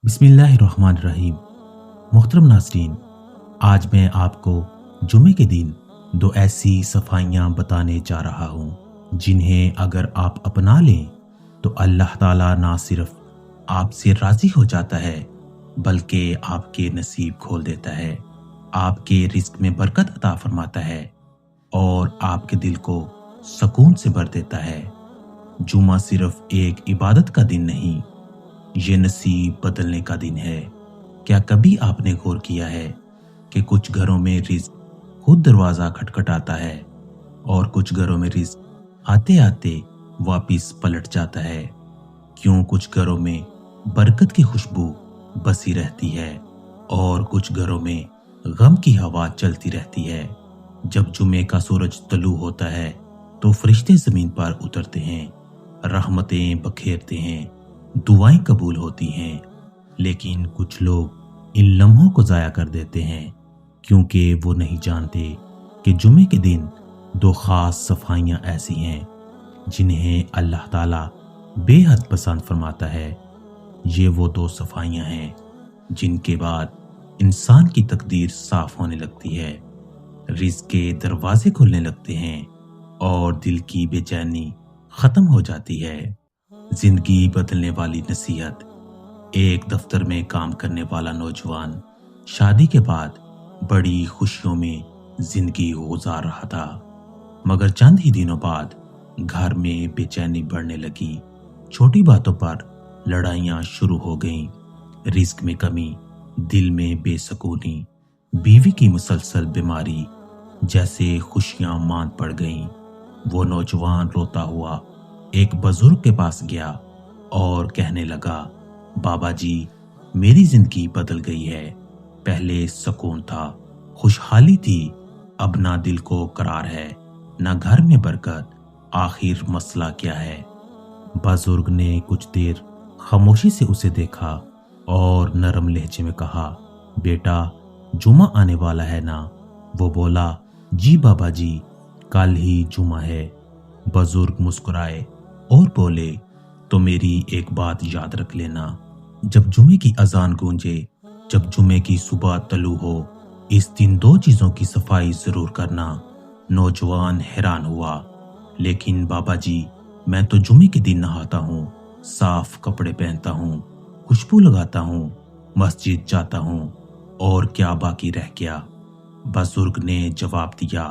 बिस्मिल्लाहिर्रहमानिर्रहीम। मोहतरम नाज़रीन, आज मैं आपको जुमे के दिन दो ऐसी सफाइयाँ बताने जा रहा हूँ जिन्हें अगर आप अपना लें तो अल्लाह ताला ना सिर्फ आपसे राज़ी हो जाता है बल्कि आपके नसीब खोल देता है, आपके रिस्क में बरकत अता फरमाता है और आपके दिल को सुकून से भर देता है। जुमा सिर्फ एक इबादत का दिन नहीं, ये नसीब बदलने का दिन है। क्या कभी आपने गौर किया है कि कुछ घरों में रिस्क खुद दरवाजा खटखटाता है और कुछ घरों में रिस्क आते आते वापिस पलट जाता है? क्यों कुछ घरों में बरकत की खुशबू बसी रहती है और कुछ घरों में गम की हवा चलती रहती है? जब जुमे का सूरज तलू होता है तो फरिश्ते जमीन पर उतरते हैं, रहमतें बखेरते हैं, दुआएं कबूल होती हैं। लेकिन कुछ लोग इन लम्हों को ज़ाया कर देते हैं क्योंकि वो नहीं जानते कि जुमे के दिन दो खास सफाइयाँ ऐसी हैं जिन्हें अल्लाह ताला बेहद पसंद फरमाता है। ये वो दो सफाइयाँ हैं जिनके बाद इंसान की तकदीर साफ होने लगती है, रिज़्क़ के दरवाजे खुलने लगते हैं और दिल की बेचैनी ख़त्म हो जाती है। जिंदगी बदलने वाली नसीहत। एक दफ्तर में काम करने वाला नौजवान शादी के बाद बड़ी खुशियों में जिंदगी गुजार रहा था, मगर चंद ही दिनों बाद घर में बेचैनी बढ़ने लगी। छोटी बातों पर लड़ाइयां शुरू हो गईं, रिस्क में कमी, दिल में बेसुकूनी, बीवी की मुसलसल बीमारी जैसे खुशियां मांद पड़ गईं। वो नौजवान रोता हुआ एक बुजुर्ग के पास गया और कहने लगा, बाबा जी, मेरी जिंदगी बदल गई है। पहले सुकून था, खुशहाली थी, अब ना दिल को करार है, ना घर में बरकत। आखिर मसला क्या है? बुजुर्ग ने कुछ देर खामोशी से उसे देखा और नरम लहजे में कहा, बेटा, जुमा आने वाला है ना? वो बोला, जी बाबा जी, कल ही जुमा है। बुजुर्ग मुस्कुराए और बोले, तो मेरी एक बात याद रख लेना, जब जुमे की अजान गूंजे, जब जुमे की सुबह तलू हो, इस दिन दो चीजों की सफाई जरूर करना। नौजवान हैरान हुआ, लेकिन बाबा जी, मैं तो जुमे के दिन नहाता हूँ, साफ कपड़े पहनता हूँ, खुशबू लगाता हूँ, मस्जिद जाता हूँ, और क्या बाकी रह गया? बुजुर्ग ने जवाब दिया,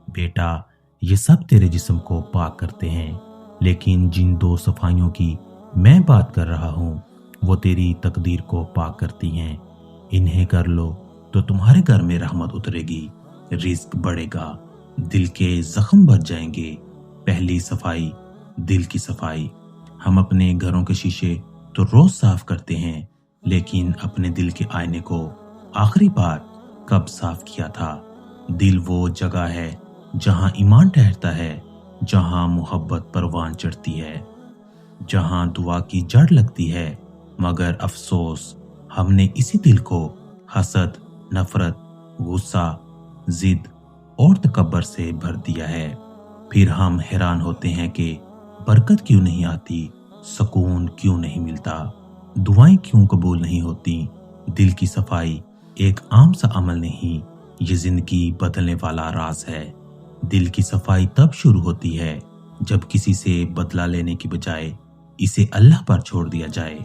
बेटा, ये सब तेरे जिस्म को पाक करते हैं, लेकिन जिन दो सफाइयों की मैं बात कर रहा हूँ वो तेरी तकदीर को पाक करती हैं। इन्हें कर लो तो तुम्हारे घर में रहमत उतरेगी, रिज्क बढ़ेगा, दिल के जख्म भर जाएंगे। पहली सफाई, दिल की सफाई। हम अपने घरों के शीशे तो रोज साफ करते हैं, लेकिन अपने दिल के आईने को आखिरी बार कब साफ किया था? दिल वो जगह है जहाँ ईमान ठहरता है, जहाँ मोहब्बत परवान चढ़ती है, जहाँ दुआ की जड़ लगती है। मगर अफसोस, हमने इसी दिल को हसद, नफरत, गुस्सा, जिद और तकब्बर से भर दिया है। फिर हम हैरान होते हैं कि बरकत क्यों नहीं आती, सुकून क्यों नहीं मिलता, दुआएं क्यों कबूल नहीं होती। दिल की सफाई एक आम सा अमल नहीं, ये जिंदगी बदलने वाला राज है। दिल की सफाई तब शुरू होती है जब किसी से बदला लेने की बजाय इसे अल्लाह पर छोड़ दिया जाए।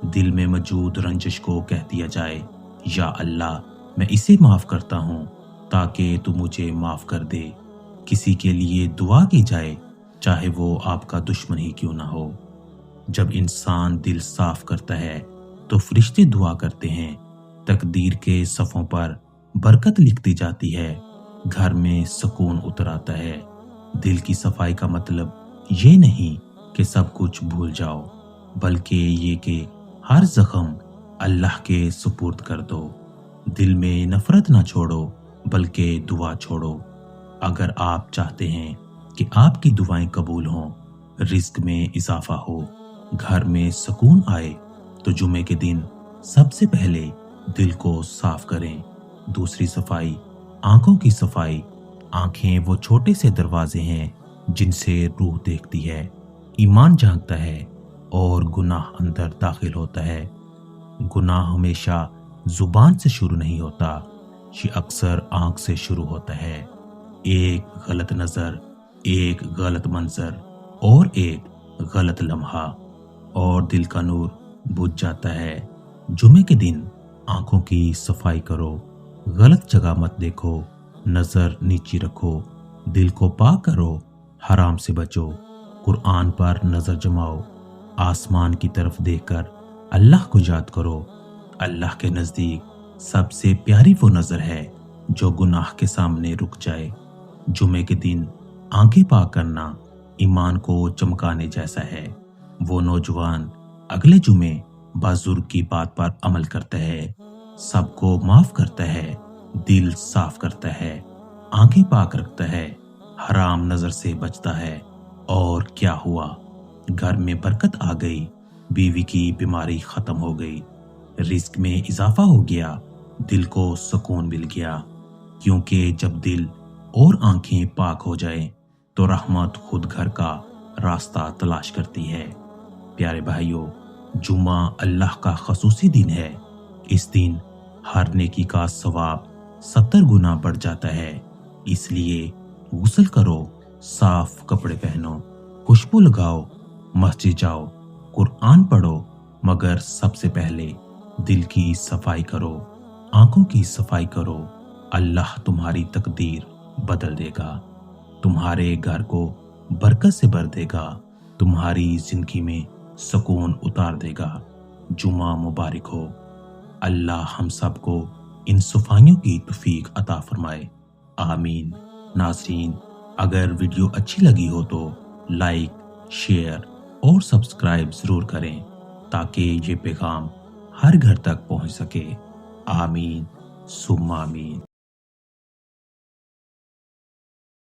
दिल में मौजूद रंजिश को कह दिया जाए, या अल्लाह, मैं इसे माफ करता हूँ ताकि तू मुझे माफ कर दे। किसी के लिए दुआ की जाए, चाहे वो आपका दुश्मन ही क्यों ना हो। जब इंसान दिल साफ करता है तो फरिश्ते दुआ करते हैं, तकदीर के सफ़ों पर बरकत लिखती जाती है, घर में सुकून उतर आता है। दिल की सफाई का मतलब ये नहीं कि सब कुछ भूल जाओ, बल्कि ये कि हर जख्म अल्लाह के सुपुर्द कर दो। दिल में नफरत ना छोड़ो, बल्कि दुआ छोड़ो। अगर आप चाहते हैं कि आपकी दुआएं कबूल हों, रिज्क में इजाफा हो, घर में सुकून आए, तो जुमे के दिन सबसे पहले दिल को साफ करें। दूसरी सफाई, आंखों की सफाई। आंखें वो छोटे से दरवाजे हैं जिनसे रूह देखती है, ईमान झांकता है और गुनाह अंदर दाखिल होता है। گناہ ہمیشہ زبان سے شروع نہیں ہوتا، یہ اکثر آنکھ سے شروع ہوتا ہے۔ ایک غلط نظر، ایک غلط منظر اور ایک غلط لمحہ اور دل کا نور بجھ جاتا ہے۔ جمعے کے دن آنکھوں کی صفائی کرو، غلط جگہ مت دیکھو، نظر نیچی رکھو، دل کو پاک کرو، حرام سے بچو، قرآن پر نظر جماؤ، آسمان کی طرف دیکھ کر اللہ کو یاد کرو۔ اللہ کے نزدیک سب سے پیاری وہ نظر ہے جو گناہ کے سامنے رک جائے۔ جمعے کے دن آنکھیں پاک کرنا ایمان کو چمکانے جیسا ہے۔ وہ نوجوان اگلے جمعے بزرگ کی بات پر عمل کرتا ہے، سب کو معاف کرتا ہے، دل صاف کرتا ہے، آنکھیں پاک رکھتا ہے، حرام نظر سے بچتا ہے، اور کیا ہوا؟ گھر میں برکت آ گئی، بیوی کی بیماری ختم ہو گئی، رزق میں اضافہ ہو گیا، دل کو سکون مل گیا۔ کیونکہ جب دل اور آنکھیں پاک ہو جائیں تو رحمت خود گھر کا راستہ تلاش کرتی ہے۔ پیارے بھائیوں، جمعہ اللہ کا خصوصی دن ہے۔ اس دن ہر نیکی کا ثواب 70 گنا بڑھ جاتا ہے۔ اس لیے غسل کرو، صاف کپڑے پہنو، خوشبو لگاؤ، مسجد جاؤ، قرآن پڑھو، مگر سب سے پہلے دل کی صفائی کرو، آنکھوں کی صفائی کرو۔ اللہ تمہاری تقدیر بدل دے گا، تمہارے گھر کو برکت سے بھر دے گا، تمہاری زندگی میں سکون اتار دے گا۔ جمعہ مبارک ہو۔ اللہ ہم سب کو ان صفائیوں کی توفیق عطا فرمائے، آمین۔ ناظرین، اگر ویڈیو اچھی لگی ہو تو لائک، شیئر اور سبسکرائب ضرور کریں تاکہ یہ پیغام ہر گھر تک پہنچ سکے۔ آمین ثم آمین۔